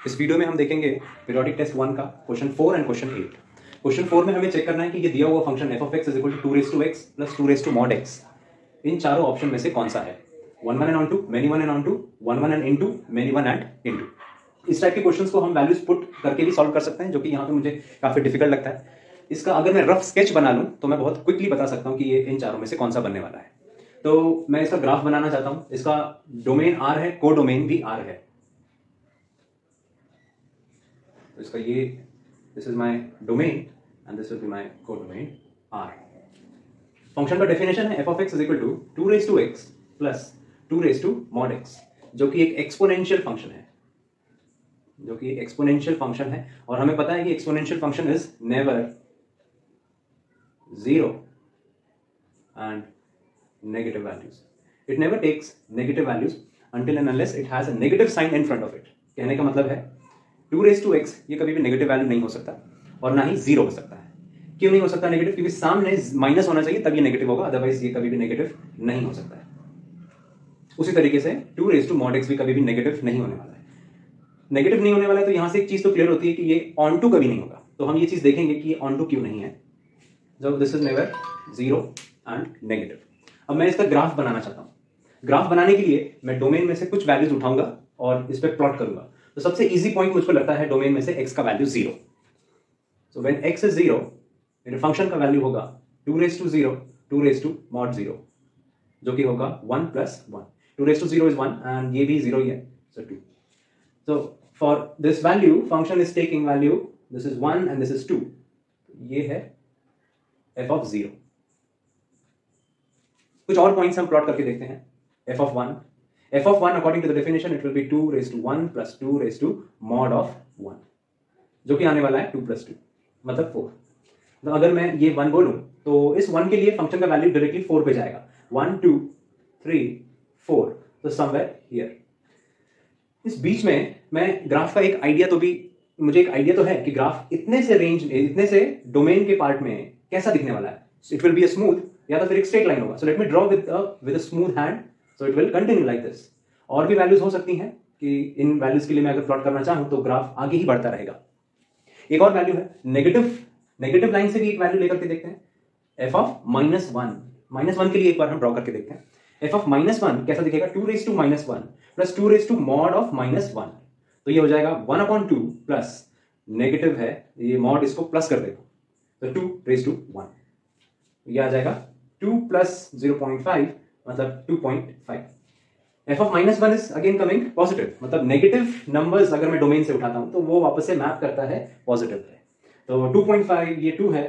इस वीडियो में हम देखेंगे पीरियोडिक टेस्ट 1 का क्वेश्चन 4 एंड क्वेश्चन 8। क्वेश्चन 4 में हमें चेक करना है कि ये दिया हुआ function f of x is equal to 2 raise to x plus 2 raise to mod x इन चारों ऑप्शन में से कौन सा है। 1 1 and onto, many 1 and onto, 1 1 and into, many 1 and into. इस टाइप के क्वेश्चंस को हम वैल्यूज पुट करके भी सॉल्व कर सकते हैं, जो कि यहाँ पे मुझे काफी डिफिकल्ट लगता है। इसका अगर मैं रफ स्केच बना लूं तो मैं बहुत क्विकली बता सकता हूँ कि ये इन चारों में से कौन सा बनने वाला है। तो मैं इसका ग्राफ बनाना चाहता हूं। इसका डोमेन R है, को डोमेन भी R है। तो इसका ये this is my domain and this will be my codomain R। Function का डेफिनेशन है f of x is equal to 2 raise to x plus 2 raise to mod x, जो कि एक एक्सपोनेंशियल फंक्शन है, और हमें पता है कि exponential function is never zero and negative values. It never takes negative values until and unless it has a negative sign in front of it. कहने का मतलब है 2 रेज़ टू x ये कभी भी नेगेटिव वैल्यू नहीं हो सकता और ना ही जीरो हो सकता है। क्यों नहीं हो सकता नेगेटिव? क्योंकि सामने माइनस होना चाहिए तब ये नेगेटिव होगा, अदरवाइज ये कभी भी नेगेटिव नहीं हो सकता है। उसी तरीके से 2 रेज़ टू मॉड x भी कभी भी नेगेटिव नहीं होने वाला है। नेगेटिव नहीं होने वाला है तो यहां से एक चीज तो क्लियर होती है कि ये ऑन टू कभी नहीं होगा। तो हम ये चीज देखेंगे कि ये ऑन टू क्यों नहीं है, जब this is never zero and negative. अब मैं इसका ग्राफ बनाना चाहता हूं। ग्राफ बनाने के लिए मैं डोमेन में से कुछ वैल्यूज उठाऊंगा और इस पे प्लॉट करूंगा। तो सबसे इजी पॉइंट मुझको लगता है डोमेन में से x का value 0। So when x is 0 मेरे फंक्शन का वैल्यू होगा 2 raise to 0, 2 raise to mod 0, जो कि होगा 1 plus 1। 2 raise to 0 is 1 and ये भी 0 ही है, so 2। So for this value function is taking value, this is 1 and this is 2। ये है f of 0। कुछ और पॉइंट्स हम प्लॉट करके देखते हैं। f of 1, f of 1 according to the definition it will be 2 raise to 1 plus 2 raise to mod of 1, जो कि आने वाला है 2 प्लस 2 मतलब 4। तो अगर मैं ये 1 बोलूं तो इस 1 के लिए फंक्शन का वैल्यू डायरेक्टली 4 पे जाएगा। 1 2 3 4, तो समवेयर हियर। इस बीच में मैं ग्राफ का एक आइडिया मुझे एक आइडिया तो है कि ग्राफ इतने से डोमेन के पार्ट में कैसा दिखने वाला है। It will be a smooth या तो फिर एक स्ट्रेट लाइन होगा। So let me draw with a smooth hand, so it will continue like this. और भी वैल्यूज हो सकती हैं कि इन वैल्यूज के लिए मैं अगर प्लॉट करना चाहूं तो ग्राफ आगे ही बढ़ता रहेगा। एक और वैल्यू है नेगेटिव लाइन से भी एक वैल्यू लेकर के देखते हैं। f ऑफ -1 के लिए एक बार हम ड्रॉ करके देखते हैं। f ऑफ -1 कैसा दिखेगा? 2 raise to -1 plus 2 raise to mod of -1, तो ये हो जाएगा 1/2 प्लस नेगेटिव है, ये मॉड इसको प्लस कर देगा, तो 2 रेज़ टू 1, ये आ जाएगा 2 प्लस 0.5 मतलब 2.5। f of -1 is again coming positive, मतलब नेगेटिव नंबर्स अगर मैं डोमेन से उठाता हूं तो वो वापस से मैप करता है पॉजिटिव पे। तो 2.5 ये 2 है,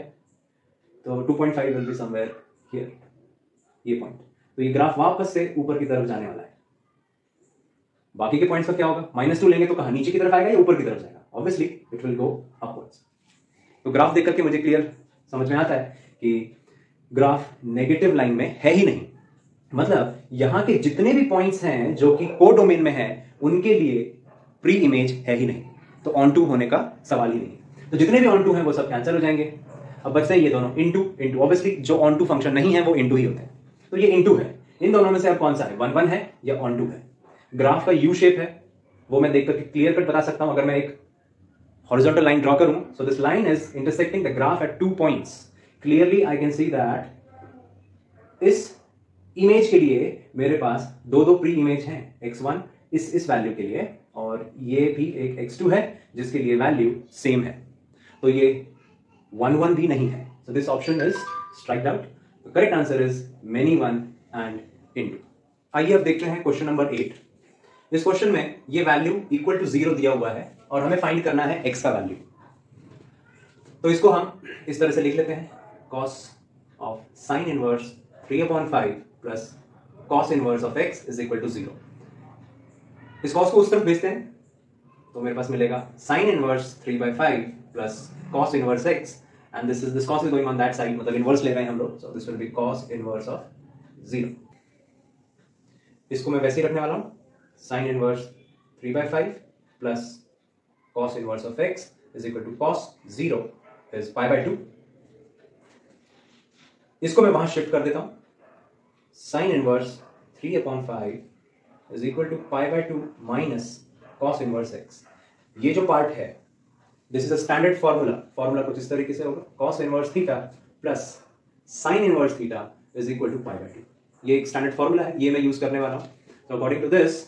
तो 2.5 विल बी समवेयर हियर, ये पॉइंट। तो ये ग्राफ वापस से ऊपर की तरफ जाने वाला है। बाकी के पॉइंट्स का क्या होगा? -2 लेंगे तो कहां नीचे की तरफ आएगा या ऊपर की तरफ जाएगा? Obviously it will go upwards. तो ग्राफ देख करके मुझे क्लियर समझ में आता है कि ग्राफ नेगेटिव लाइन में है ही नहीं। मतलब यहां के जितने भी पॉइंट्स हैं जो कि को डोमेन में है उनके लिए प्री इमेज है ही नहीं, तो ऑन टू होने का सवाल ही नहीं। तो जितने भी ऑन टू हैं वो सब कैंसिल हो जाएंगे। अब बचते हैं ये दोनों इनटू। ऑब्वियसली जो ऑन टू फंक्शन नहीं है वो इनटू ही होते हैं, तो ये इनटू है। इन दोनों में से अब कौन सा है? 1 1 है या ऑन टू है? ग्राफ का यू शेप है, वो मैं देख करके क्लियर कट बता सकता हूं। अगर मैं एक हॉरिजॉन्टल लाइन ड्रॉ करूं, so this line is intersecting the graph at 2 points. Clearly I can see that इस इमेज के लिए मेरे पास दो प्री इमेज हैं, x1 इस वैल्यू के लिए, और ये भी एक x2 है जिसके लिए वैल्यू सेम है। तो ये 1 1 भी नहीं है, so this option is स्ट्राइक्ड out. The correct answer is many 1 and into. आइए अब देखते हैं क्वेश्चन नंबर 8। इस क्वेश्चन में ये वैल्यू इक्वल टू 0 दिया हुआ है और हमें फाइंड करना है x का वैल्यू। तो इसको हम इस तरह से लिख लेते हैं, cos of sin inverse 3/5 plus cos inverse of x is equal to 0। इस cos को उस तरफ भेजते हैं तो मेरे पास मिलेगा sin inverse 3/5 plus cos inverse x, and this cos is going on that side, मतलब इनवर्स ले रहे हैं हम लोग, so this will be cos inverse of 0। इसको मैं वैसे ही रखने वाला हूं, sin inverse 3/5 plus cos inverse of x is equal to cos 0 is π/2। इसको मैं वहां शिफ्ट कर देता हूं, sin inverse 3/5 is equal to π/2 minus cos inverse x। ये जो पार्ट है, this is a standard formula कुछ इस तरीके से होगा, cos inverse theta plus sin inverse theta is equal to pi by 2। ये एक स्टैंडर्ड फॉर्मूला है, ये मैं यूज करने वाला हूं। तो according to this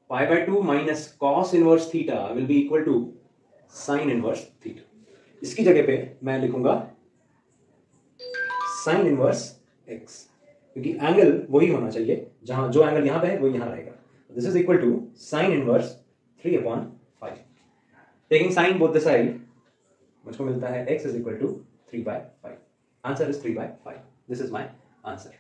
pi by 2 minus cos inverse theta will be equal to sin inverse theta. इसकी जगह पे मैं लिखूंगा sin इनवर्स x, क्योंकि एंगल वही होना चाहिए, जहां जो एंगल यहां पे है वो यहां रहेगा। This is equal to sin inverse 3/5। Taking sine both the side मुझको मिलता है x is equal to 3/5। Answer is 3/5। This is my answer.